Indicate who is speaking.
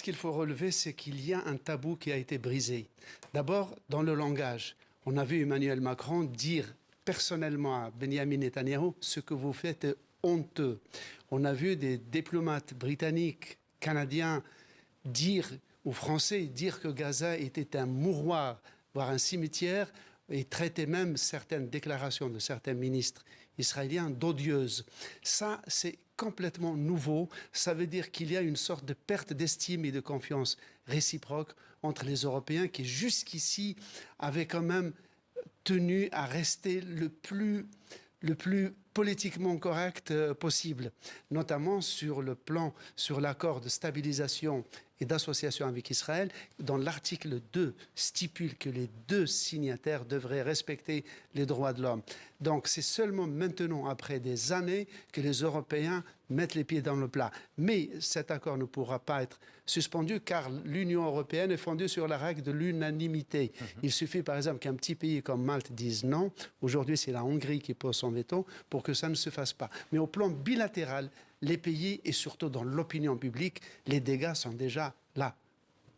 Speaker 1: qu'il faut relever, c'est qu'il y a un tabou qui a été brisé. D'abord, dans le langage. On a vu Emmanuel Macron dire personnellement à Benjamin Netanyahu, ce que vous faites est honteux. On a vu des diplomates britanniques, canadiens, ou français, dire que Gaza était un mouroir, voire un cimetière, et traiter même certaines déclarations de certains ministres israéliens d'odieuses. Ça, c'est complètement nouveau. Ça veut dire qu'il y a une sorte de perte d'estime et de confiance réciproque entre les Européens qui, jusqu'ici, avaient quand même tenu à rester le plus politiquement correct possible, notamment sur l'accord de stabilisation et d'association avec Israël, dont l'article 2 stipule que les deux signataires devraient respecter les droits de l'homme. Donc c'est seulement maintenant, après des années, que les Européens mettent les pieds dans le plat. Mais cet accord ne pourra pas être suspendu car l'Union européenne est fondée sur la règle de l'unanimité. Il suffit par exemple qu'un petit pays comme Malte dise non. Aujourd'hui, c'est la Hongrie qui pose son veto pour que ça ne se fasse pas. Mais au plan bilatéral, les pays et surtout dans l'opinion publique, les dégâts sont déjà